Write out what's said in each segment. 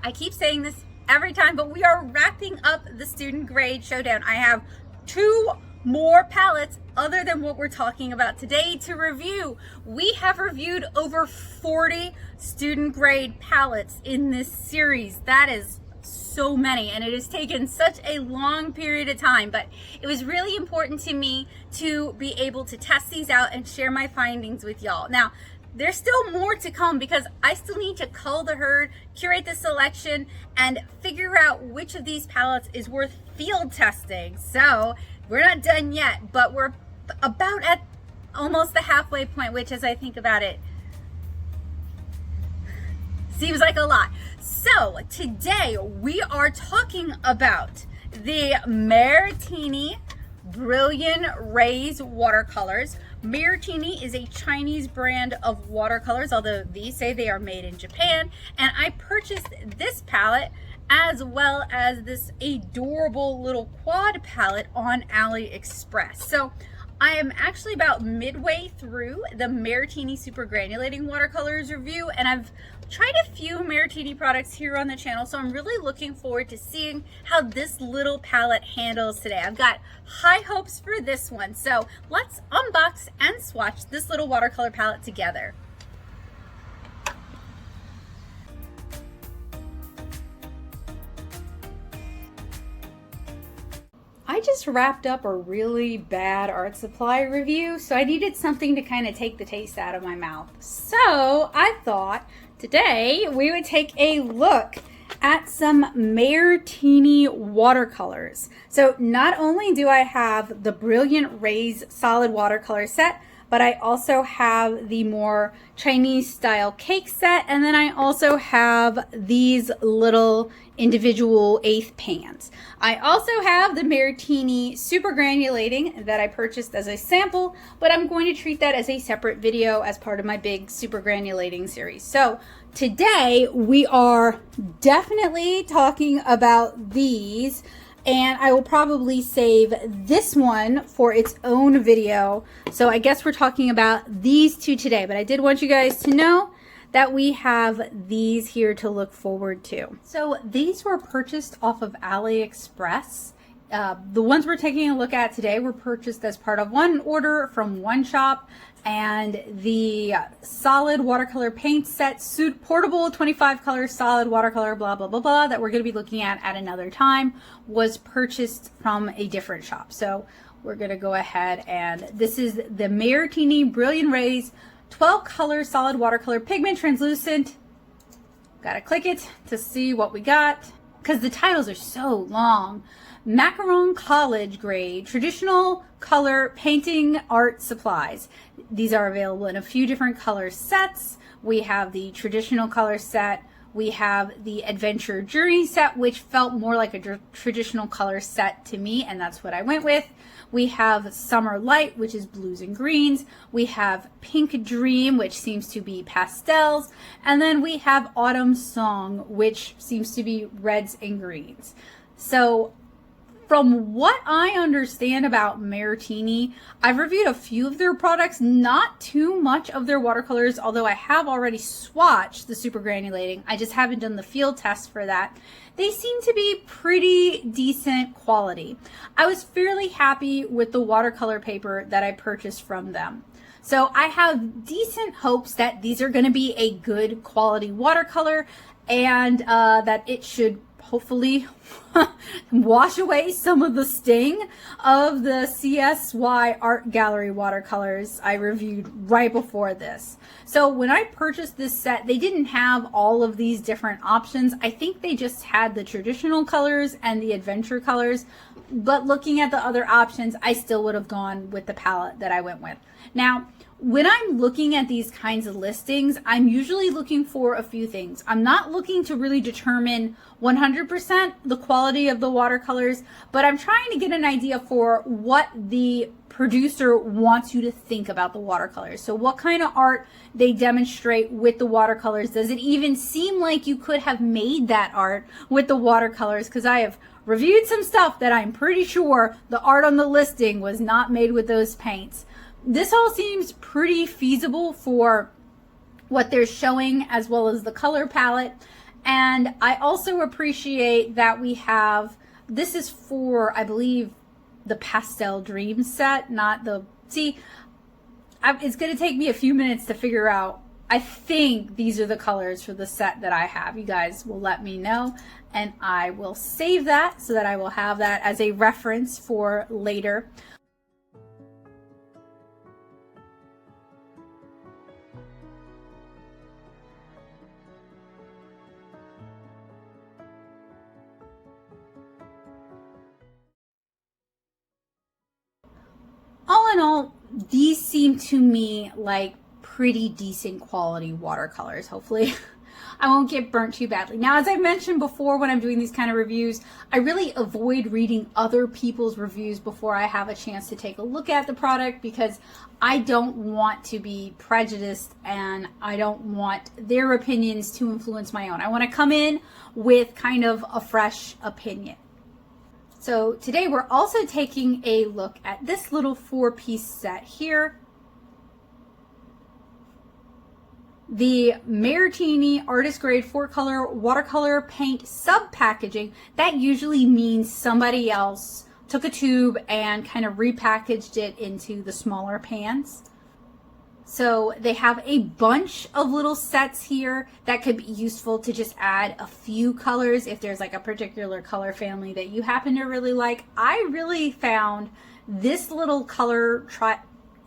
I keep saying this every time, but we are wrapping up the student grade showdown. I have 2 more palettes other than what we're talking about today to review. We have reviewed over 40 student grade palettes in this series. That is so many, and it has taken such a long period of time, but it was really important to me to be able to test these out and share my findings with y'all. Now, there's still more to come because I still need to cull the herd, curate the selection, and figure out which of these palettes is worth field testing. So we're not done yet, but we're about at almost the halfway point, which, as I think about it, seems like a lot. So today we are talking about the Mairtini Brillian Rays watercolors. Mairtini is a Chinese brand of watercolors, although these say they are made in Japan. And I purchased this palette as well as this adorable little quad palette on AliExpress. So I am actually about midway through the Mairtini Super Granulating Watercolors review, and I've tried a few Mairtini products here on the channel, so I'm really looking forward to seeing how this little palette handles today. I've got high hopes for this one, so let's unbox and swatch this little watercolor palette together. I just wrapped up a really bad art supply review, so I needed something to kind of take the taste out of my mouth. So I thought today we would take a look at some Mairtini watercolors. So not only do I have the Brilliant Rays solid watercolor set, but I also have the more Chinese style cake set, and then I also have these little individual 1/8 pans. I also have the Mairtini Super Granulating that I purchased as a sample, but I'm going to treat that as a separate video as part of my big Super Granulating series. So today we are definitely talking about these, and I will probably save this one for its own video. So I guess we're talking about these 2 today, but I did want you guys to know that we have these here to look forward to. So these were purchased off of AliExpress. The ones we're taking a look at today were purchased as part of one order from one shop, and the solid watercolor paint set, suit portable 25 color solid watercolor blah blah blah blah that we're going to be looking at another time was purchased from a different shop. So we're going to go ahead, and this is the Mairtini Brilliant Rays 12 color solid watercolor pigment translucent. Gotta click it to see what we got because the titles are so long. Macaron College Grade Traditional Color Painting Art Supplies. These are available in a few different color sets. We have the traditional color set. We have the Adventure Journey set, which felt more like a traditional color set to me, and that's what I went with. We have Summer Light, which is blues and greens. We have Pink Dream, which seems to be pastels. And then we have Autumn Song, which seems to be reds and greens. So from what I understand about Mairtini, I've reviewed a few of their products, not too much of their watercolors, although I have already swatched the Super Granulating. I just haven't done the field test for that. They seem to be pretty decent quality. I was fairly happy with the watercolor paper that I purchased from them. So I have decent hopes that these are going to be a good quality watercolor, and that it should hopefully wash away some of the sting of the CSY Art Gallery watercolors I reviewed right before this. So when I purchased this set, they didn't have all of these different options. I think they just had the traditional colors and the adventure colors, but looking at the other options, I still would have gone with the palette that I went with. Now, when I'm looking at these kinds of listings, I'm usually looking for a few things. I'm not looking to really determine 100% the quality of the watercolors, but I'm trying to get an idea for what the producer wants you to think about the watercolors. So what kind of art they demonstrate with the watercolors. Does it even seem like you could have made that art with the watercolors? Because I have reviewed some stuff that I'm pretty sure the art on the listing was not made with those paints. This all seems pretty feasible for what they're showing, as well as the color palette. And I also appreciate that we have, this is for, I believe, the Pastel Dream set, not the, see, it's going to take me a few minutes to figure out. I think these are the colors for the set that I have. You guys will let me know, and I will save that so that I will have that as a reference for later. All in all, these seem to me like pretty decent quality watercolors. Hopefully I won't get burnt too badly. Now, as I mentioned before, when I'm doing these kind of reviews, I really avoid reading other people's reviews before I have a chance to take a look at the product, because I don't want to be prejudiced and I don't want their opinions to influence my own. I want to come in with kind of a fresh opinion. So today we're also taking a look at this little 4-piece set here. The Mairtini artist grade 4-color watercolor paint sub packaging. That usually means somebody else took a tube and kind of repackaged it into the smaller pans. So they have a bunch of little sets here that could be useful to just add a few colors if there's like a particular color family that you happen to really like. I really found this little color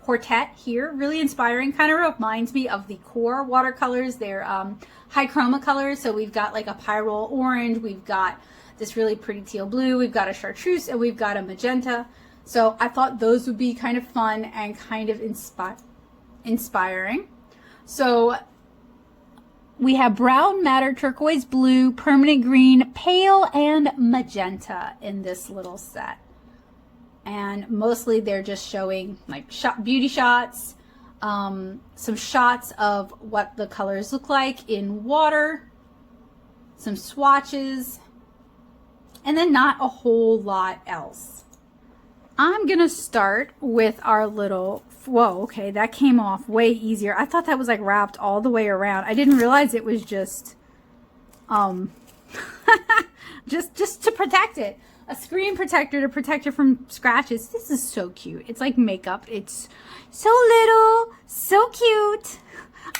quartet here really inspiring. Kind of reminds me of the core watercolors. They're high chroma colors. So we've got like a pyrrole orange, we've got this really pretty teal blue, we've got a chartreuse, and we've got a magenta. So I thought those would be kind of fun and kind of inspiring. So we have brown, matte, turquoise blue, permanent green, pale, and magenta in this little set. And mostly they're just showing like beauty shots, some shots of what the colors look like in water, some swatches, and then not a whole lot else. I'm gonna start with our little, whoa, okay, that came off way easier. I thought that was like wrapped all the way around. I didn't realize it was just just to protect it. A screen protector to protect it from scratches. This is so cute. It's like makeup. It's so little, so cute.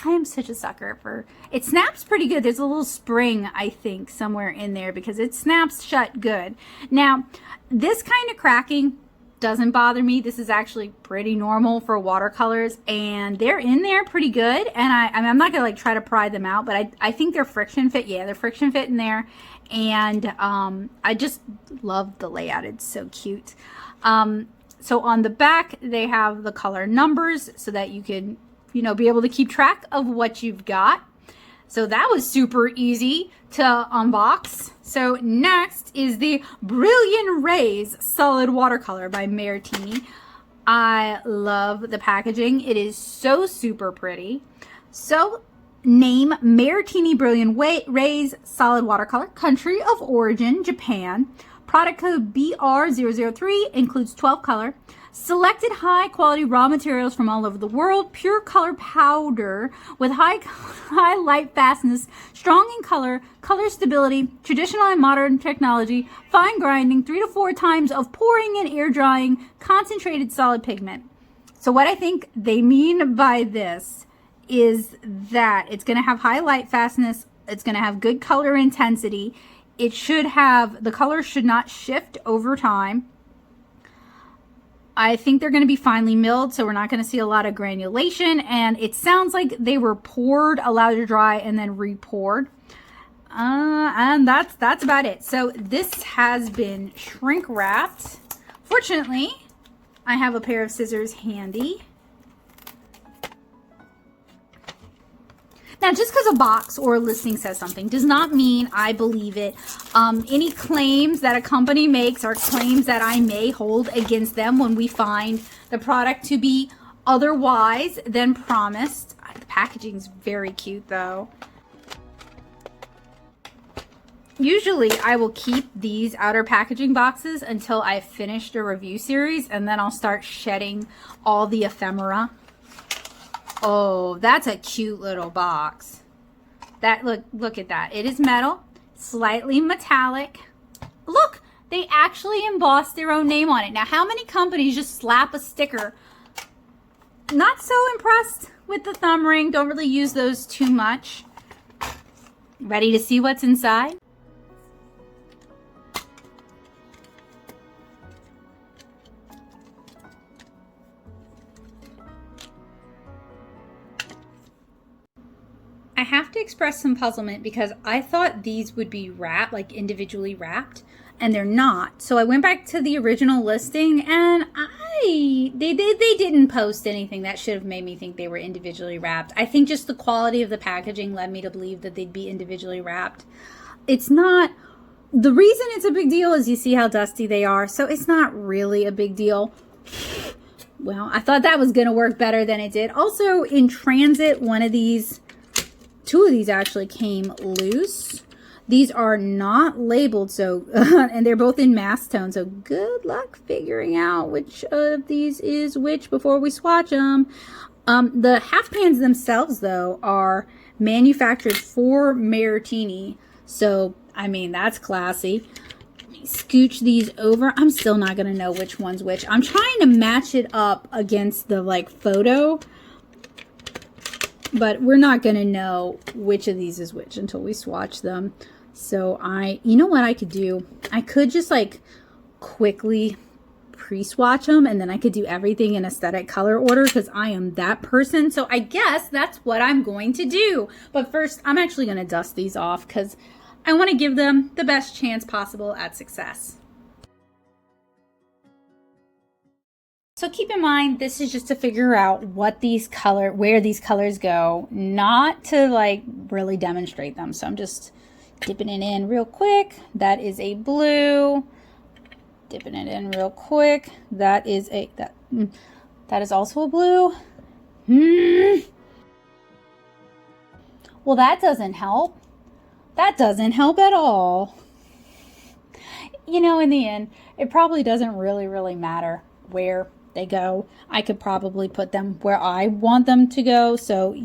I am such a sucker for, it snaps pretty good. There's a little spring, I think, somewhere in there because it snaps shut good. Now, this kind of cracking doesn't bother me. This is actually pretty normal for watercolors, and they're in there pretty good. And I'm not gonna like try to pry them out, but I think they're friction fit. Yeah, they're friction fit in there. And I just love the layout. It's so cute. So on the back, they have the color numbers so that you can, you know, be able to keep track of what you've got. So that was super easy to unbox. So next is the Brillian Rays Solid Watercolor by Mairtini. I love the packaging. It is so super pretty. So name Mairtini Brillian Rays Solid Watercolor. Country of origin, Japan. Product code BR003 includes 12 color. Selected high quality raw materials from all over the world. Pure color powder with high light fastness, strong in color, color stability, traditional and modern technology, fine grinding, 3 to 4 times of pouring and air drying, concentrated solid pigment. So what I think they mean by this is that it's going to have high light fastness. It's going to have good color intensity. It should have, the color should not shift over time. I think they're going to be finely milled, so we're not going to see a lot of granulation. And it sounds like they were poured, allowed to dry, and then re-poured. And that's about it. So this has been shrink wrapped. Fortunately, I have a pair of scissors handy. Now, just because a box or a listing says something does not mean I believe it. Any claims that a company makes are claims that I may hold against them when we find the product to be otherwise than promised. The packaging's very cute, though. Usually, I will keep these outer packaging boxes until I've finished a review series, and then I'll start shedding all the ephemera. Oh, that's a cute little box. That, look at that. It is metal, slightly metallic. Look, they actually embossed their own name on it. Now, how many companies just slap a sticker? Not so impressed with the thumb ring. Don't really use those too much. Ready to see what's inside? I have to express some puzzlement because I thought these would be wrapped, like individually wrapped, and they're not. So I went back to the original listing and they didn't post anything that should have made me think they were individually wrapped. I think just the quality of the packaging led me to believe that they'd be individually wrapped. It's not. The reason it's a big deal is you see how dusty they are, so it's not really a big deal. Well, I thought that was going to work better than it did. Also, in transit, two of these actually came loose. These are not labeled, so and they're both in mass tone, so good luck figuring out which of these is which before we swatch them. The half pans themselves, though, are manufactured for Mairtini, so I mean, that's classy. Let me scooch these over. I'm still not going to know which one's which. I'm trying to match it up against the photo, but we're not going to know which of these is which until we swatch them. So you know what I could do? I could just quickly pre-swatch them, and then I could do everything in aesthetic color order because I am that person. So I guess that's what I'm going to do. But first, I'm actually going to dust these off because I want to give them the best chance possible at success. So keep in mind, this is just to figure out where these colors go, not to really demonstrate them. So I'm just dipping it in real quick. That is a blue. Dipping it in real quick. That is also a blue. Well, that doesn't help. That doesn't help at all. You know, in the end, it probably doesn't really matter where they go. I could probably put them where I want them to go. So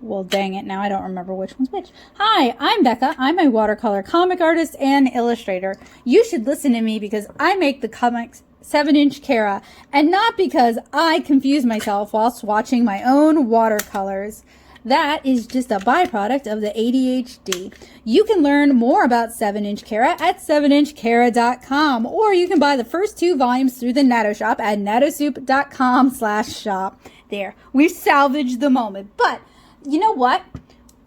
well, dang it, now I don't remember which one's which. Hi, I'm Becca. I'm a watercolor comic artist and illustrator. You should listen to me because I make the comics 7-inch Cara, and not because I confuse myself while swatching my own watercolors. That is just a byproduct of the ADHD. You can learn more about 7-inch Cara at 7inchcara.com, or you can buy the first 2 volumes through the Natto Shop at nattosoup.com/shop. There, we've salvaged the moment. But you know what?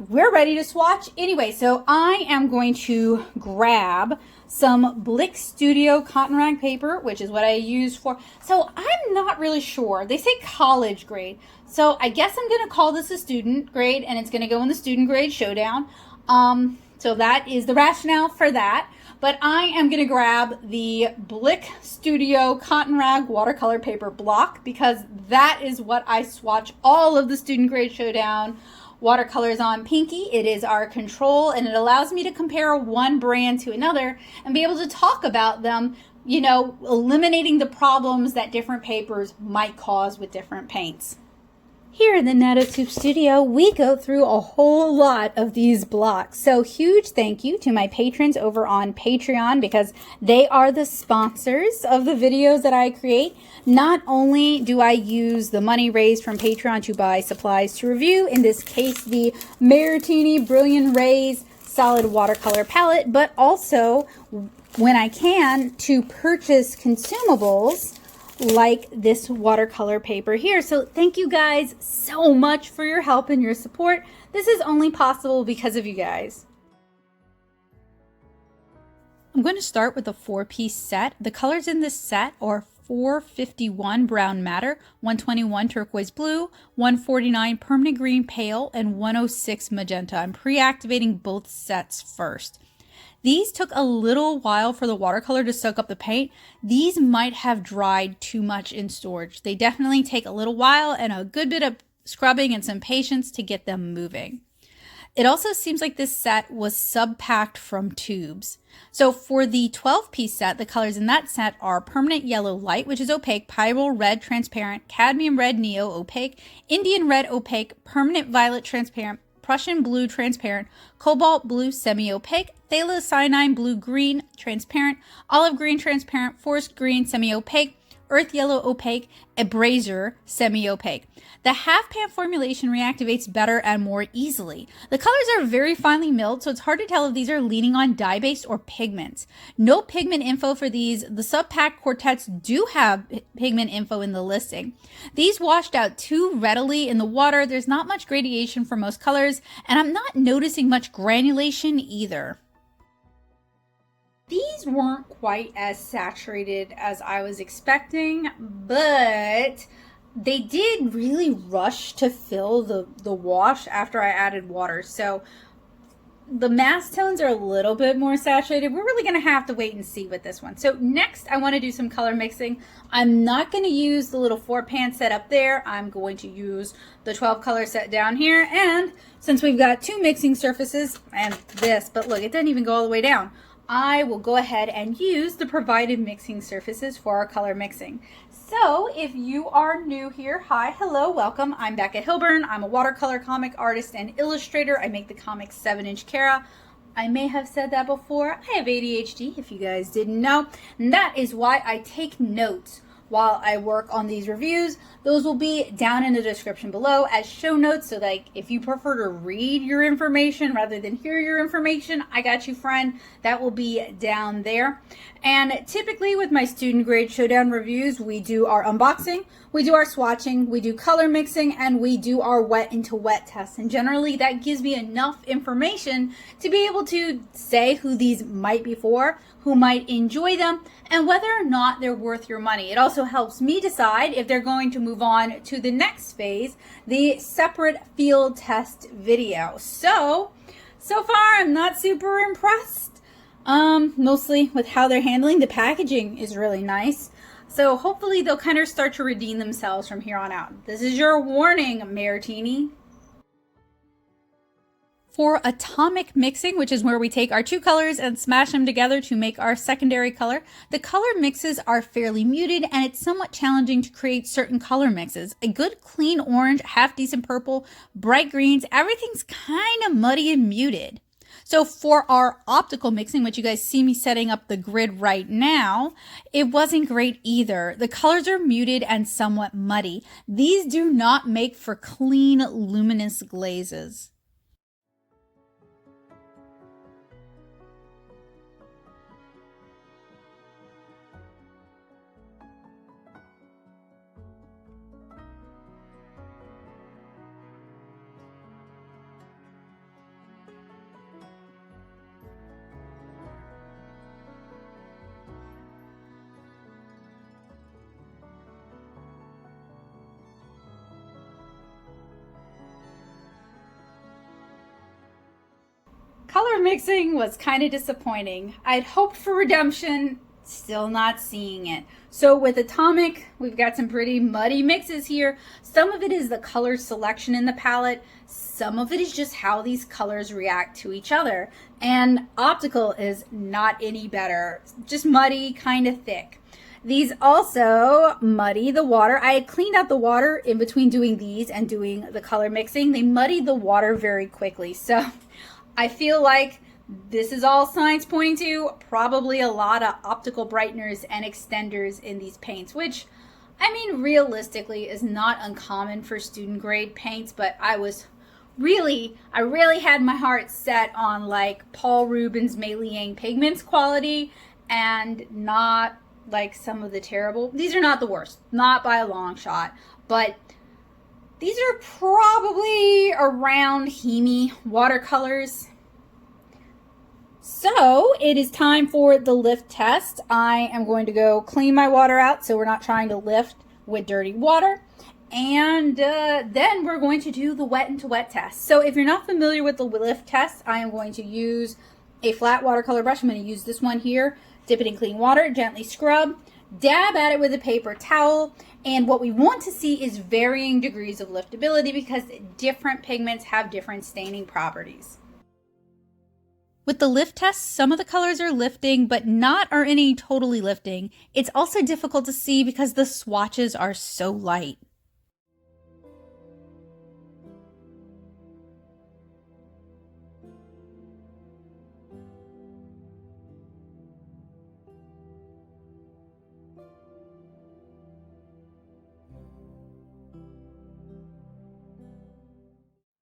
We're ready to swatch anyway. So I am going to grab some Blick Studio cotton rag paper, which is what I use for. So I'm not really sure. They say college grade. So I guess I'm going to call this a student grade, and it's going to go in the student grade showdown. So that is the rationale for that. But I am going to grab the Blick Studio cotton rag watercolor paper block because that is what I swatch all of the student grade showdown watercolors on. Pinky, it is our control, and it allows me to compare one brand to another and be able to talk about them, you know, eliminating the problems that different papers might cause with different paints. Here in the Natto Soup studio, we go through a whole lot of these blocks. So huge thank you to my patrons over on Patreon because they are the sponsors of the videos that I create. Not only do I use the money raised from Patreon to buy supplies to review, in this case the Mairtini Brillian Rays solid watercolor palette, but also when I can to purchase consumables like this watercolor paper here. So thank you guys so much for your help and your support. This is only possible because of you guys. I'm going to start with a 4-piece set. The colors in this set are 451 brown madder, 121 turquoise blue, 149 permanent green pale, and 106 magenta. I'm pre-activating both sets first. These took a little while for the watercolor to soak up the paint. These might have dried too much in storage. They definitely take a little while and a good bit of scrubbing and some patience to get them moving. It also seems like this set was sub-packed from tubes. So for the 12-piece set, the colors in that set are permanent yellow light, which is opaque, pyrrole red transparent, cadmium red neo opaque, Indian red opaque, permanent violet transparent, Prussian blue transparent, cobalt blue semi-opaque, phthalocyanine blue green transparent, olive green transparent, forest green semi-opaque, earth yellow opaque, abrasier semi-opaque. The half pan formulation reactivates better and more easily. The colors are very finely milled, so it's hard to tell if these are leaning on dye-based or pigments. No pigment info for these. The sub-pack quartets do have pigment info in the listing. These washed out too readily in the water. There's not much gradation for most colors, and I'm not noticing much granulation either. These weren't quite as saturated as I was expecting, but they did really rush to fill the wash after I added water. So the mass tones are a little bit more saturated. We're really going to have to wait and see with this one. So next I want to do some color mixing. I'm not going to use the little 4-pan set up there. I'm going to use the 12 color set down here. And since we've got 2 mixing surfaces and this, but look, it doesn't even go all the way down, I will go ahead and use the provided mixing surfaces for our color mixing. So if you are new here, hi, hello, welcome. I'm Becca Hilburn. I'm a watercolor comic artist and illustrator. I make the comics 7-inch Cara. I may have said that before. I have ADHD, if you guys didn't know. And that is why I take notes while I work on these reviews. Those will be down in the description below as show notes, so like if you prefer to read your information rather than hear your information, I got you, friend. That will be down there. And typically with my student grade showdown reviews, we do our unboxing, we do our swatching, we do color mixing, and we do our wet into wet test. And generally that gives me enough information to be able to say who these might be for, who might enjoy them, and whether or not they're worth your money. It also helps me decide if they're going to move on to the next phase, the separate field test video. So far I'm not super impressed, mostly with how they're handling. The packaging is really nice. So hopefully they'll kind of start to redeem themselves from here on out. This is your warning, Mairtini. For atomic mixing, which is where we take our 2 colors and smash them together to make our secondary color, the color mixes are fairly muted and it's somewhat challenging to create certain color mixes. A good clean orange, half decent purple, bright greens, everything's kind of muddy and muted. So for our optical mixing, which you guys see me setting up the grid right now, it wasn't great either. The colors are muted and somewhat muddy. These do not make for clean, luminous glazes. Color mixing was kind of disappointing. I'd hoped for redemption, still not seeing it. So with Atomic, we've got some pretty muddy mixes here. Some of it is the color selection in the palette. Some of it is just how these colors react to each other. And Optical is not any better. Just muddy, kind of thick. These also muddy the water. I had cleaned out the water in between doing these and doing the color mixing. They muddied the water very quickly. So I feel like this is all signs pointing to probably a lot of optical brighteners and extenders in these paints, which, I mean, realistically is not uncommon for student grade paints, but I really had my heart set on like Paul Rubens Mei Liang pigments quality and not like some of the terrible. These are not the worst, not by a long shot, but these are probably around Hemi watercolors. So it is time for the lift test. I am going to go clean my water out so we're not trying to lift with dirty water. And then we're going to do the wet into wet test. So if you're not familiar with the lift test, I am going to use a flat watercolor brush. I'm going to use this one here, dip it in clean water, gently scrub, dab at it with a paper towel. And what we want to see is varying degrees of liftability because different pigments have different staining properties. With the lift test, some of the colors are lifting, but not are any totally lifting. It's also difficult to see because the swatches are so light.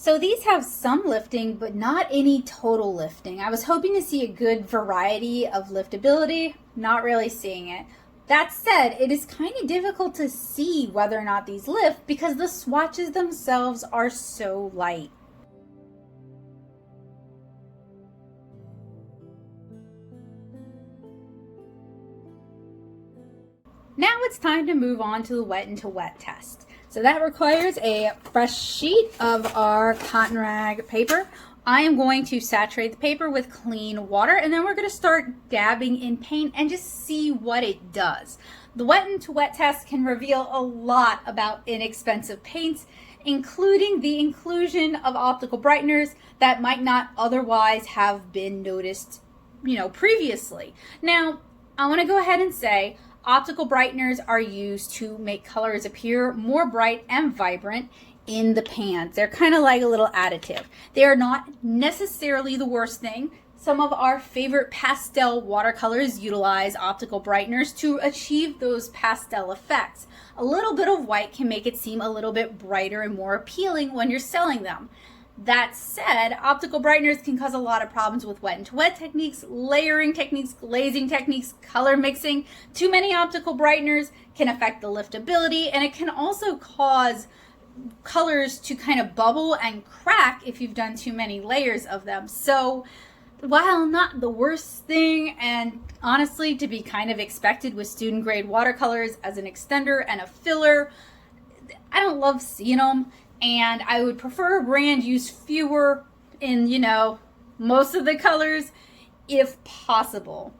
So these have some lifting, but not any total lifting. I was hoping to see a good variety of liftability, not really seeing it. That said, it is kind of difficult to see whether or not these lift because the swatches themselves are so light. Now it's time to move on to the wet into wet test. So that requires a fresh sheet of our cotton rag paper. I am going to saturate the paper with clean water, and then we're going to start dabbing in paint and just see what it does. The wet into wet test can reveal a lot about inexpensive paints, including the inclusion of optical brighteners that might not otherwise have been noticed, previously. Now, I want to go ahead and say optical brighteners are used to make colors appear more bright and vibrant in the pans. They're kind of like a little additive. They are not necessarily the worst thing. Some of our favorite pastel watercolors utilize optical brighteners to achieve those pastel effects. A little bit of white can make it seem a little bit brighter and more appealing when you're selling them. That said, optical brighteners can cause a lot of problems with wet into wet techniques, layering techniques, glazing techniques, color mixing. Too many optical brighteners can affect the liftability, and it can also cause colors to kind of bubble and crack if you've done too many layers of them. So while not the worst thing, and honestly to be kind of expected with student grade watercolors as an extender and a filler, I don't love seeing them. And I would prefer a brand use fewer in, most of the colors if possible.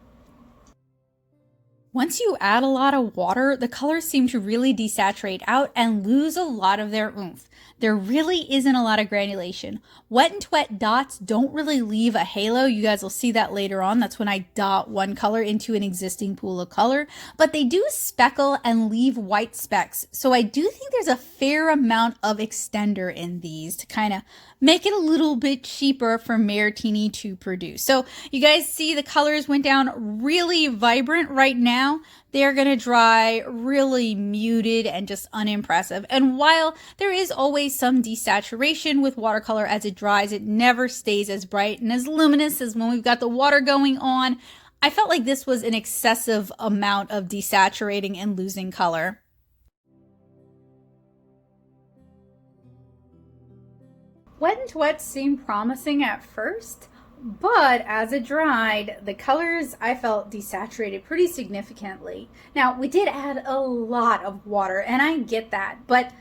Once you add a lot of water, the colors seem to really desaturate out and lose a lot of their oomph. There really isn't a lot of granulation. Wet and wet dots don't really leave a halo. You guys will see that later on. That's when I dot one color into an existing pool of color. But they do speckle and leave white specks. So I do think there's a fair amount of extender in these to kind of make it a little bit cheaper for Mairtini to produce. So you guys see the colors went down really vibrant right now. They're going to dry really muted and just unimpressive. And while there is always some desaturation with watercolor as it dries, it never stays as bright and as luminous as when we've got the water going on. I felt like this was an excessive amount of desaturating and losing color. Wet and wet seemed promising at first, but as it dried, the colors I felt desaturated pretty significantly. Now, we did add a lot of water, and I get that, but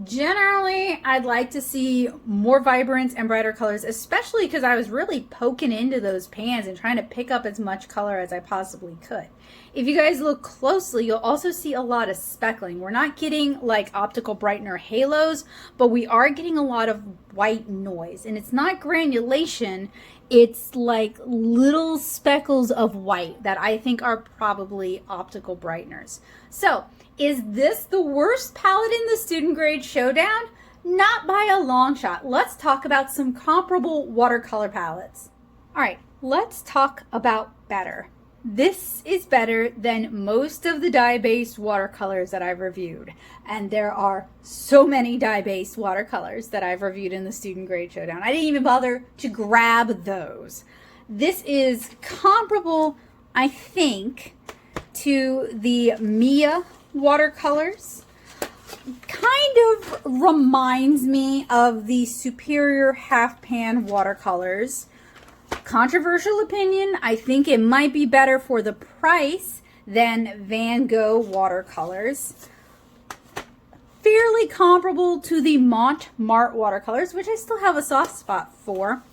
generally, I'd like to see more vibrant and brighter colors, especially because I was really poking into those pans and trying to pick up as much color as I possibly could. If you guys look closely, you'll also see a lot of speckling. We're not getting like optical brightener halos, but we are getting a lot of white noise. And it's not granulation, it's like little speckles of white that I think are probably optical brighteners. So, is this the worst palette in the student grade showdown? Not by a long shot. Let's talk about some comparable watercolor palettes. All right, let's talk about better. This is better than most of the dye-based watercolors that I've reviewed. And there are so many dye-based watercolors that I've reviewed in the student grade showdown. I didn't even bother to grab those. This is comparable, I think, to the Mia watercolors. Kind of reminds me of the Superior Half Pan watercolors. Controversial opinion, I think it might be better for the price than Van Gogh watercolors. Fairly comparable to the Mart watercolors, which I still have a soft spot for.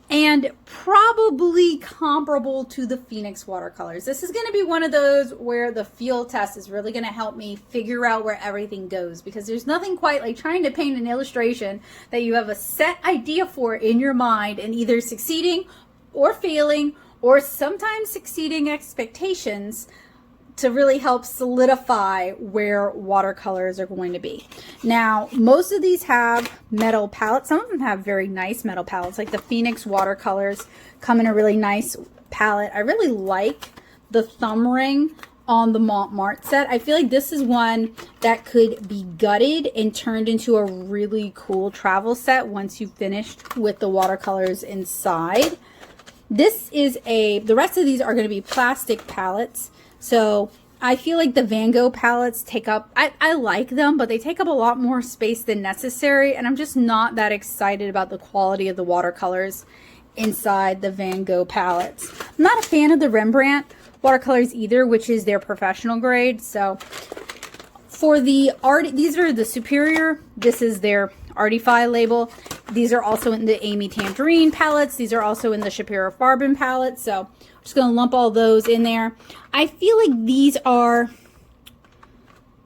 And probably comparable to the Phoenix watercolors. This is going to be one of those where the field test is really going to help me figure out where everything goes, because there's nothing quite like trying to paint an illustration that you have a set idea for in your mind and either succeeding or failing or sometimes exceeding expectations to really help solidify where watercolors are going to be. Now, most of these have metal palettes. Some of them have very nice metal palettes, like the Phoenix watercolors come in a really nice palette. I really like the thumb ring on the Montmartre set. I feel like this is one that could be gutted and turned into a really cool travel set once you've finished with the watercolors inside. This is the rest of these are going to be plastic palettes. So I feel like the Van Gogh palettes take up, I like them, but they take up a lot more space than necessary. And I'm just not that excited about the quality of the watercolors inside the Van Gogh palettes. I'm not a fan of the Rembrandt watercolors either, which is their professional grade. So for the art, these are the Superior. This is their Artify label. These are also in the Amy Tangerine palettes. These are also in the Shapiro Farben palette. So I'm just going to lump all those in there. I feel like these are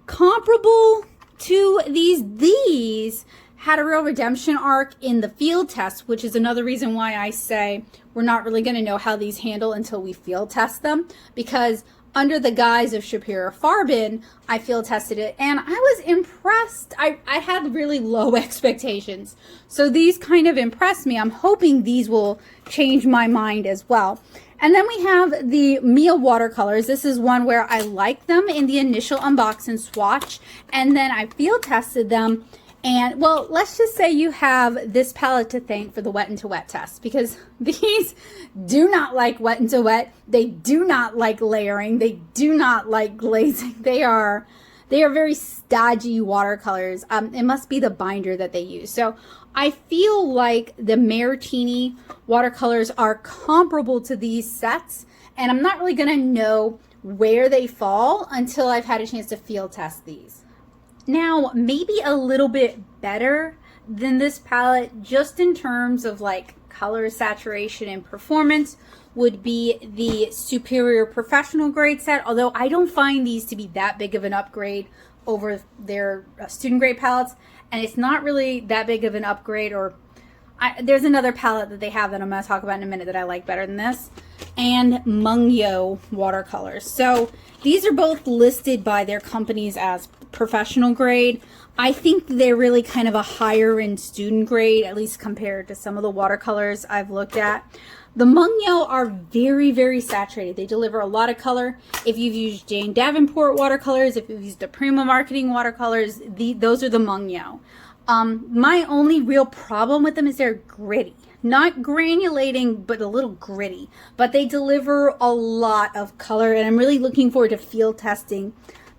comparable to these. These had a real redemption arc in the field test, which is another reason why I say we're not really going to know how these handle until we field test them, because under the guise of Shapiro Farben, I field tested it and I was impressed. I had really low expectations. So these kind of impressed me. I'm hoping these will change my mind as well. And then we have the Mia watercolors. This is one where I liked them in the initial unbox and swatch, and then I field tested them. And well, let's just say you have this palette to thank for the wet into wet test, because these do not like wet into wet. They do not like layering. They do not like glazing. They are very stodgy watercolors. It must be the binder that they use. So I feel like the Mairtini watercolors are comparable to these sets, and I'm not really going to know where they fall until I've had a chance to field test these. Now, maybe a little bit better than this palette, just in terms of like color saturation and performance, would be the Superior Professional Grade set, although I don't find these to be that big of an upgrade over their student grade palettes, and it's not really that big of an upgrade, or there's another palette that they have that I'm going to talk about in a minute that I like better than this, and Mungyo watercolors. So these are both listed by their companies as professional grade. I think they're really kind of a higher end student grade, at least compared to some of the watercolors I've looked at. The Mungyo are very, very saturated. They deliver a lot of color. If you've used Jane Davenport watercolors, if you've used the Prima Marketing watercolors, those are the Mungyo. My only real problem with them is they're gritty. Not granulating, but a little gritty. But they deliver a lot of color, and I'm really looking forward to field testing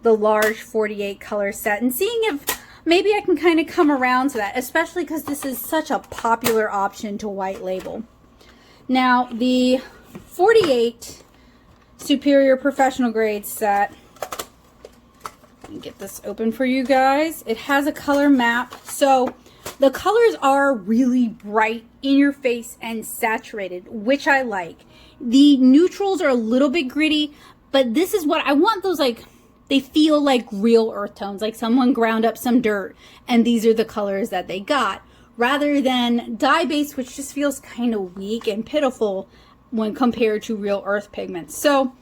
the large 48 color set and seeing if maybe I can kind of come around to that, especially because this is such a popular option to white label. Now, the 48 Superior Professional Grade set, let me get this open for you guys. It has a color map. So the colors are really bright, in your face, and saturated, which I like. The neutrals are a little bit gritty, but this is what I want. Those, like, they feel like real earth tones, like someone ground up some dirt and these are the colors that they got, rather than dye-based, which just feels kind of weak and pitiful when compared to real earth pigments. So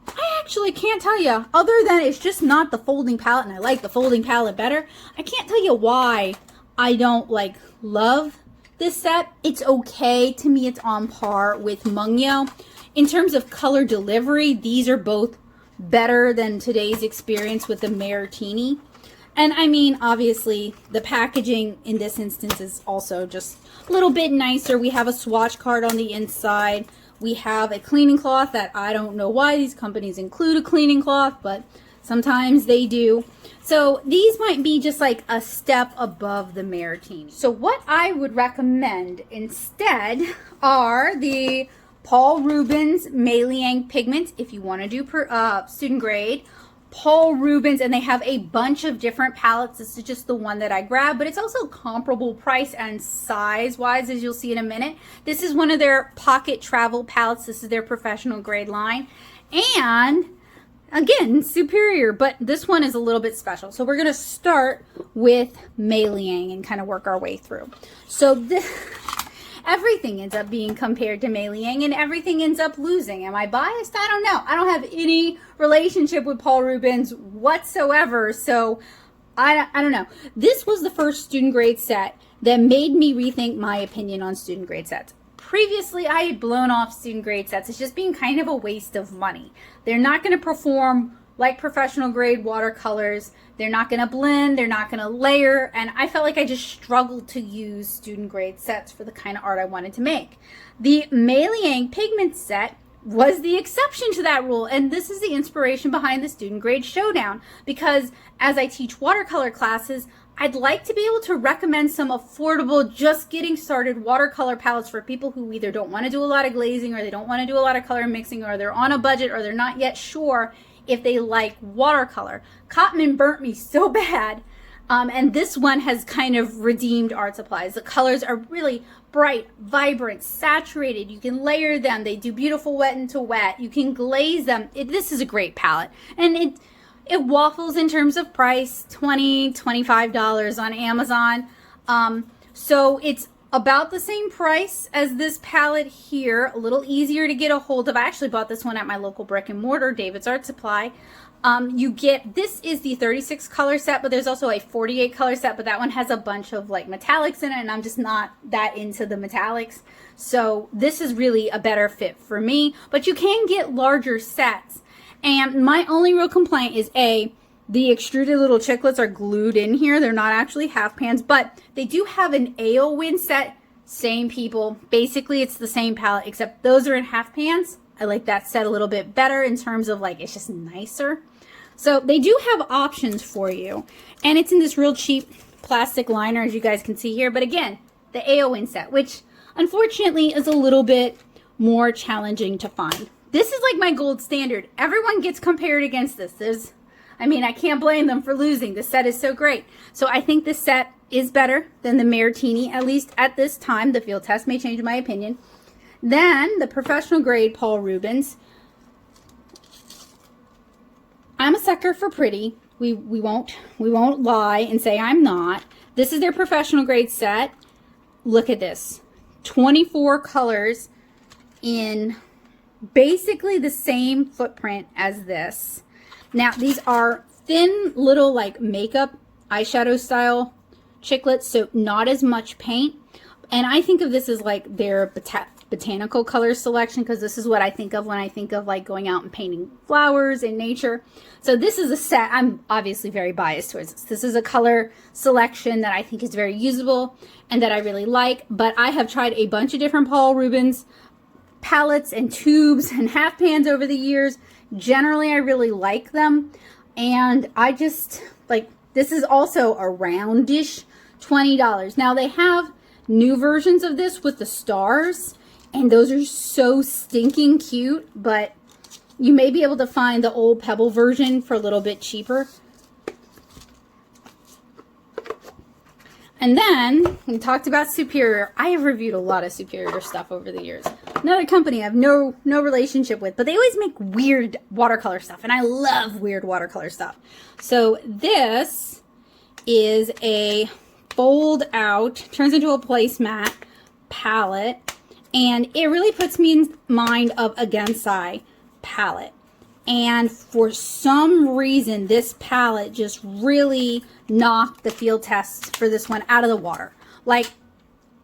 I actually can't tell you, other than it's just not the folding palette, and I like the folding palette better, I can't tell you why I don't like love this set. It's okay. To me, it's on par with Mungyo. In terms of color delivery, these are both better than today's experience with the Mairtini. And I mean, obviously, the packaging in this instance is also just a little bit nicer. We have a swatch card on the inside. We have a cleaning cloth that I don't know why these companies include a cleaning cloth, but sometimes they do. So these might be just like a step above the Mairtini. So what I would recommend instead are the Paul Rubens Mei-Liang pigments if you want to do student grade. Paul Rubens, and they have a bunch of different palettes. This is just the one that I grabbed, but it's also comparable price and size wise, as you'll see in a minute. This is one of their pocket travel palettes. This is their professional grade line, and again, Superior, but this one is a little bit special. So we're going to start with Mei-Liang and kind of work our way through. So everything ends up being compared to Mei-Liang, and everything ends up losing. Am I biased? I don't know. I don't have any relationship with Paul Rubens whatsoever, so I don't know. This was the first student grade set that made me rethink my opinion on student grade sets. previously I had blown off student grade sets as just being kind of a waste of money. They're not going to perform like professional grade watercolors. They're not going to blend, they're not going to layer, and I felt like I just struggled to use student grade sets for the kind of art I wanted to make. The Mairtini pigment set was the exception to that rule, and this is the inspiration behind the student grade showdown, because as I teach watercolor classes, I'd like to be able to recommend some affordable, just getting started watercolor palettes for people who either don't want to do a lot of glazing, or they don't want to do a lot of color mixing, or they're on a budget, or they're not yet sure if they like watercolor. Cotman burnt me so bad, and this one has kind of redeemed art supplies. The colors are really bright, vibrant, saturated. You can layer them. They do beautiful wet into wet. You can glaze them. This is a great palette, and it waffles in terms of price, $20, $25 on Amazon. So it's about the same price as this palette here, a little easier to get a hold of. I actually bought this one at my local brick and mortar, David's Art Supply. You get, this is the 36 color set, but there's also a 48 color set, but that one has a bunch of like metallics in it, and I'm just not that into the metallics. So this is really a better fit for me, but you can get larger sets. And my only real complaint is the extruded little chiclets are glued in here. They're not actually half pans, but they do have an AO set. Same people. Basically, it's the same palette, except those are in half pans. I like that set a little bit better in terms of like, it's just nicer. So they do have options for you. And it's in this real cheap plastic liner, as you guys can see here. But again, the AO set, which unfortunately is a little bit more challenging to find. This is like my gold standard. Everyone gets compared against this. I can't blame them for losing. The set is so great. So I think this set is better than the Mairtini, at least at this time. The field test may change my opinion. Then the professional grade Paul Rubens. I'm a sucker for pretty. We won't lie and say I'm not. This is their professional grade set. Look at this. 24 colors in basically the same footprint as this. Now, these are thin little like makeup eyeshadow style chiclets, so not as much paint. And I think of this as like their botanical color selection, because this is what I think of when I think of like going out and painting flowers in nature. So this is a set, I'm obviously very biased towards this. This is a color selection that I think is very usable and that I really like, but I have tried a bunch of different Paul Rubens palettes and tubes and half pans over the years. Generally, I really like them, and I just like, this is also a roundish $20. Now they have new versions of this with the stars, and those are so stinking cute, but you may be able to find the old Pebble version for a little bit cheaper. And then we talked about Superior. I have reviewed a lot of Superior stuff over the years. Another company I have no relationship with, but they always make weird watercolor stuff, and I love weird watercolor stuff. So this is a fold out, turns into a placemat palette, and it really puts me in mind of a Gensai palette. And for some reason, this palette just really knocked the field tests for this one out of the water. Like,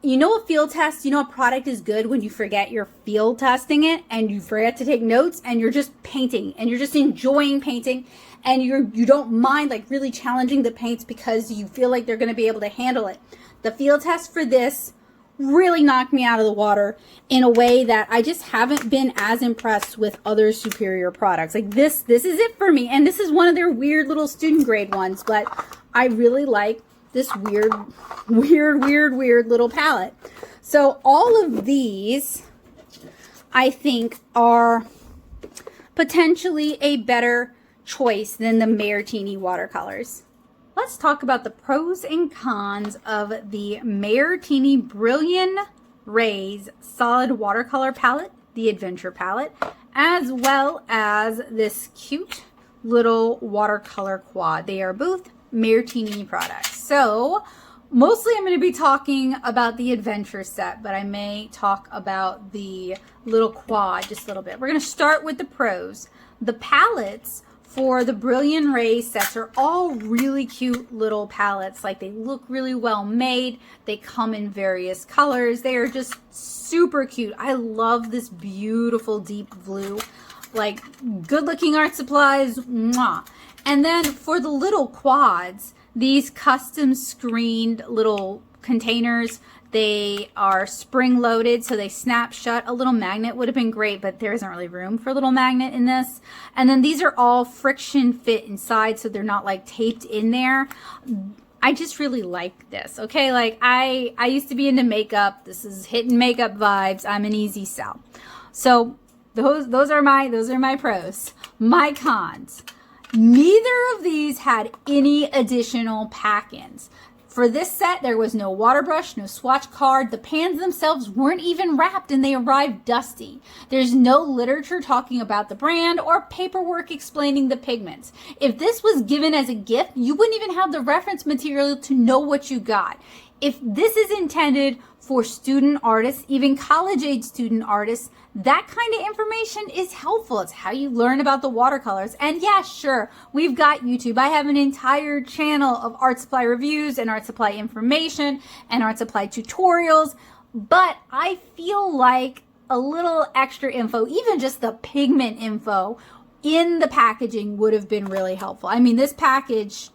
you know, a field test, you know, a product is good when you forget you're field testing it and you forget to take notes and you're just painting and you're just enjoying painting, and you don't mind like really challenging the paints because you feel like they're going to be able to handle it. The field test for this really knocked me out of the water in a way that I just haven't been as impressed with other Superior products. Like this is it for me. And this is one of their weird little student grade ones, but I really like this weird little palette. So all of these, I think, are potentially a better choice than the Mairtini watercolors. Let's talk about the pros and cons of the Mairtini Brillian Rays Solid Watercolor Palette, the Adventure Palette, as well as this cute little watercolor quad. They are both Mairtini products. So mostly I'm going to be talking about the Adventure set, but I may talk about the little quad just a little bit. We're going to start with the pros. The palettes for the Brillian Ray sets are all really cute little palettes. Like, they look really well made. They come in various colors. They are just super cute. I love this beautiful deep blue. Like, good looking art supplies. Mwah. And then for the little quads, these custom screened little containers, they are spring loaded, so they snap shut. A little magnet would have been great, but there isn't really room for a little magnet in this. And then these are all friction fit inside, so they're not like taped in there. I just really like this. Okay, like I used to be into makeup. This is hitting makeup vibes. I'm an easy sell. So those are my pros. My cons. Neither of these had any additional pack-ins. For this set, there was no water brush, no swatch card. The pans themselves weren't even wrapped and they arrived dusty. There's no literature talking about the brand or paperwork explaining the pigments. If this was given as a gift, you wouldn't even have the reference material to know what you got. If this is intended for student artists, even college-age student artists, that kind of information is helpful. It's how you learn about the watercolors. And yeah, sure, we've got YouTube. I have an entire channel of art supply reviews and art supply information and art supply tutorials, but I feel like a little extra info, even just the pigment info in the packaging, would have been really helpful. I mean, this package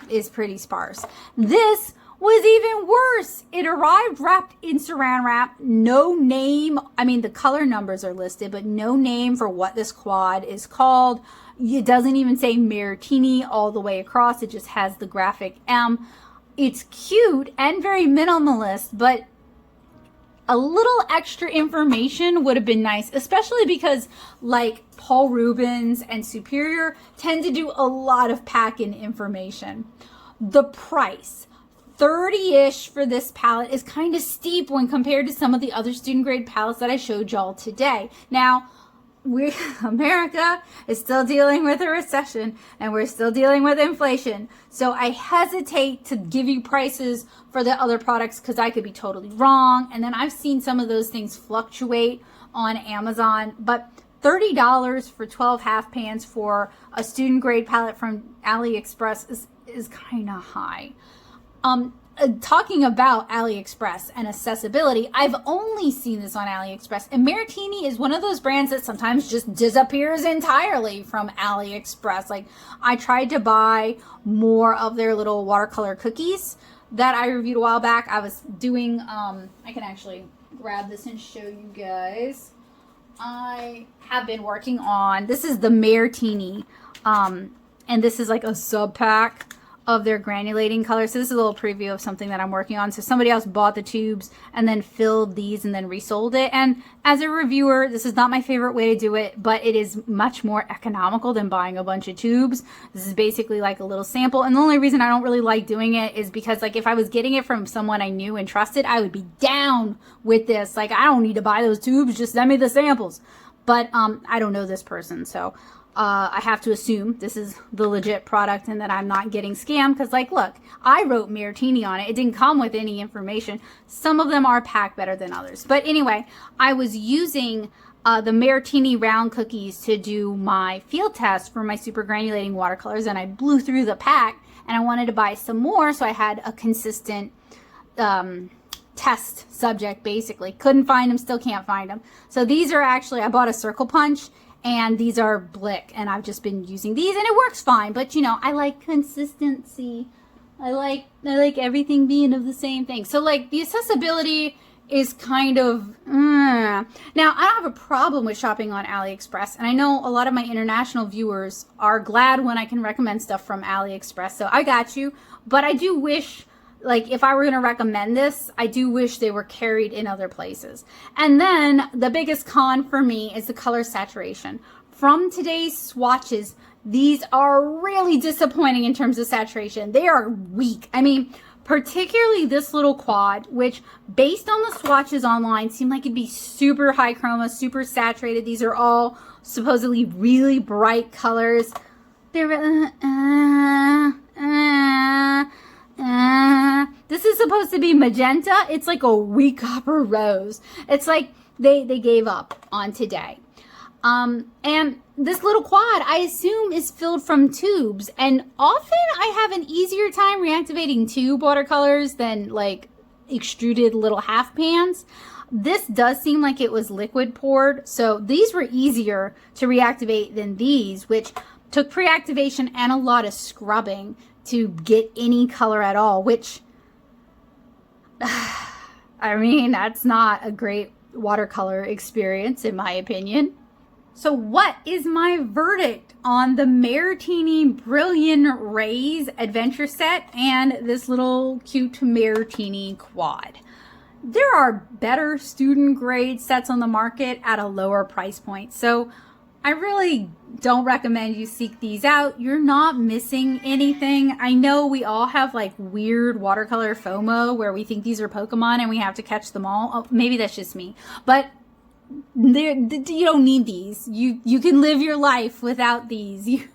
is pretty sparse. This was even worse. It arrived wrapped in saran wrap, no name. I mean, the color numbers are listed, but no name for what this quad is called. It doesn't even say Mairtini all the way across. It just has the graphic M. It's cute and very minimalist, but a little extra information would have been nice, especially because like Paul Rubens and Superior tend to do a lot of pack-in information. The price. 30-ish for this palette is kind of steep when compared to some of the other student grade palettes that I showed y'all today. Now, America is still dealing with a recession and we're still dealing with inflation. So I hesitate to give you prices for the other products because I could be totally wrong. And then I've seen some of those things fluctuate on Amazon, but $30 for 12 half pans for a student grade palette from AliExpress is kind of high. Talking about AliExpress and accessibility, I've only seen this on AliExpress, and Mairtini is one of those brands that sometimes just disappears entirely from AliExpress. Like, I tried to buy more of their little watercolor cookies that I reviewed a while back. I was doing, I can actually grab this and show you guys. I have been working on, this is the Mairtini, and this is like a sub pack of their granulating colors. So this is a little preview of something that I'm working on. So somebody else bought the tubes and then filled these and then resold it. And as a reviewer, this is not my favorite way to do it, but it is much more economical than buying a bunch of tubes. This is basically like a little sample. And the only reason I don't really like doing it is because, like, if I was getting it from someone I knew and trusted, I would be down with this. Like, I don't need to buy those tubes, just send me the samples. But I don't know this person, so I have to assume this is the legit product and that I'm not getting scammed, because, like, look, I wrote Mairtini on it. It didn't come with any information. Some of them are packed better than others. But anyway, I was using the Mairtini round cookies to do my field test for my super granulating watercolors, and I blew through the pack, and I wanted to buy some more, so I had a consistent test subject, basically. Couldn't find them, still can't find them. So these are actually, I bought a circle punch, and these are Blick, and I've just been using these, and it works fine. But, you know, I like consistency. I like everything being of the same thing. So, like, the accessibility is kind of, Now, I don't have a problem with shopping on AliExpress, and I know a lot of my international viewers are glad when I can recommend stuff from AliExpress, so I got you. But I do wish, like, if I were going to recommend this, I do wish they were carried in other places. And then the biggest con for me is the color saturation. From today's swatches, these are really disappointing in terms of saturation. They are weak. I mean, particularly this little quad, which based on the swatches online seemed like it'd be super high chroma, super saturated. These are all supposedly really bright colors. They're this is supposed to be magenta. It's like a weak copper rose. It's like they gave up on today. And this little quad, I assume, is filled from tubes. And often I have an easier time reactivating tube watercolors than like extruded little half pans. This does seem like it was liquid poured. So these were easier to reactivate than these, which took pre-activation and a lot of scrubbing to get any color at all, which, I mean, that's not a great watercolor experience in my opinion. So what is my verdict on the Mairtini Brillian Rays Adventure Set and this little cute Mairtini quad? There are better student grade sets on the market at a lower price point, so I really don't recommend you seek these out. You're not missing anything. I know we all have like weird watercolor FOMO where we think these are Pokemon and we have to catch them all. Oh, maybe that's just me, but you don't need these. You can live your life without these. You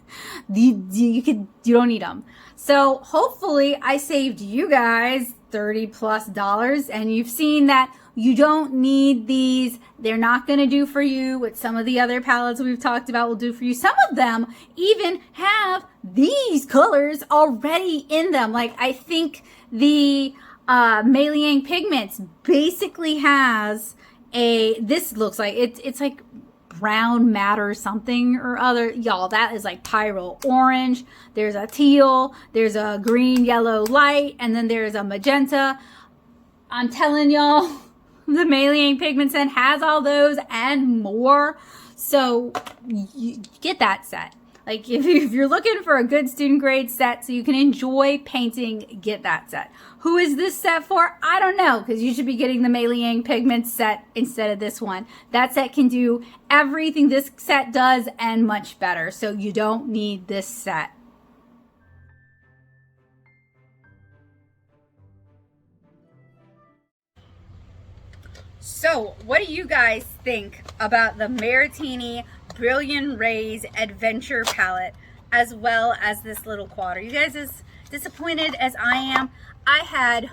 don't need them. So hopefully I saved you guys $30+ and you've seen that you don't need these. They're not going to do for you what some of the other palettes we've talked about will do for you. Some of them even have these colors already in them. Like I think the Brillian Pigments basically has this looks like it's like brown matter something or other. Y'all, that is like pyro orange. There's a teal, there's a green, yellow light, and then there's a magenta. I'm telling y'all, the Brillian Pigment set has all those and more. So you get that set. Like if you're looking for a good student grade set so you can enjoy painting, get that set. Who is this set for? I don't know, because you should be getting the Brillian Pigment set instead of this one. That set can do everything this set does and much better, so you don't need this set. So what do you guys think about the Mairtini Brillian Rays Adventure Palette, as well as this little quad? Are you guys as disappointed as I am? I had,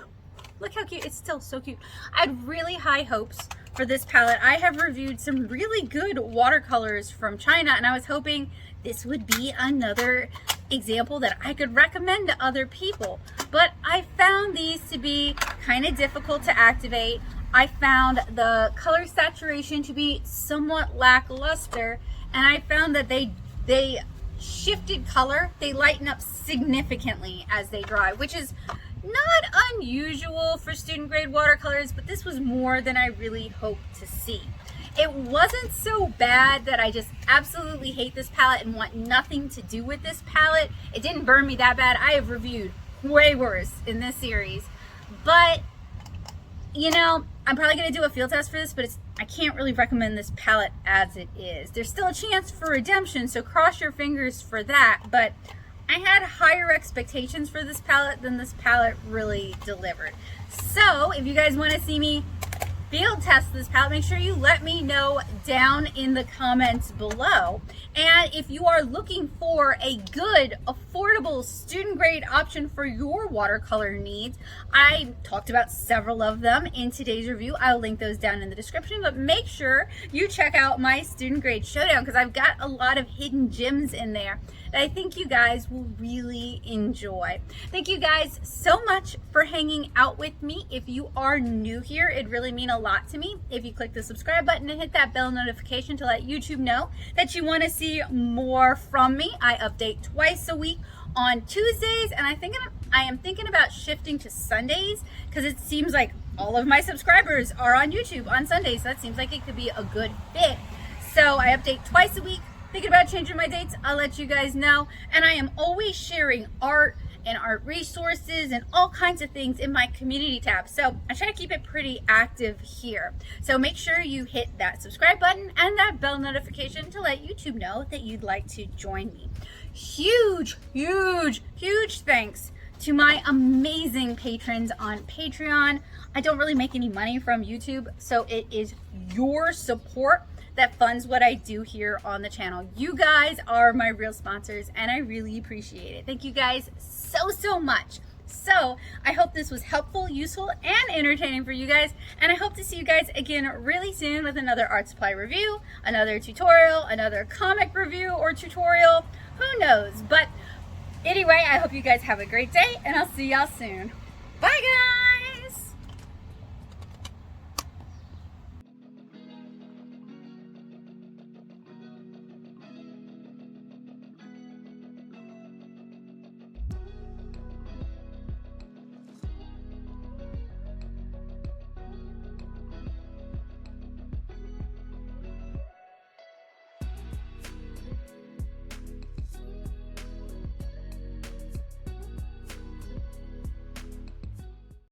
look how cute, it's still so cute. I had really high hopes for this palette. I have reviewed some really good watercolors from China, and I was hoping this would be another example that I could recommend to other people. But I found these to be kind of difficult to activate. I found the color saturation to be somewhat lackluster, and I found that they shifted color. They lighten up significantly as they dry, which is not unusual for student grade watercolors, but this was more than I really hoped to see. It wasn't so bad that I just absolutely hate this palette and want nothing to do with this palette. It didn't burn me that bad. I have reviewed way worse in this series, but you know, I'm probably going to do a field test for this, but I can't really recommend this palette as it is. There's still a chance for redemption, so cross your fingers for that, but I had higher expectations for this palette than this palette really delivered. So if you guys want to see me field test this palette, make sure you let me know down in the comments below. And if you are looking for a good, affordable student grade option for your watercolor needs, I talked about several of them in today's review. I'll link those down in the description, but make sure you check out my student grade showdown because I've got a lot of hidden gems in there that I think you guys will really enjoy. Thank you guys so much for hanging out with me. If you are new here, it'd really mean a lot to me if you click the subscribe button and hit that bell notification to let YouTube know that you want to see more from me. I update twice a week on Tuesdays, and I am thinking about shifting to Sundays because it seems like all of my subscribers are on YouTube on Sundays. So that seems like it could be a good fit. So I update twice a week. Thinking about changing my dates, I'll let you guys know. And I am always sharing art and art resources and all kinds of things in my community tab. So I try to keep it pretty active here. So make sure you hit that subscribe button and that bell notification to let YouTube know that you'd like to join me. Huge, huge, huge thanks to my amazing patrons on Patreon. I don't really make any money from YouTube, so it is your support that funds what I do here on the channel. You guys are my real sponsors, and I really appreciate it. Thank you guys so much. So I hope this was helpful, useful, and entertaining for you guys, and I hope to see you guys again really soon with another art supply review, another tutorial, another comic review or tutorial, who knows. But anyway, I hope you guys have a great day, and I'll see y'all soon. Bye guys!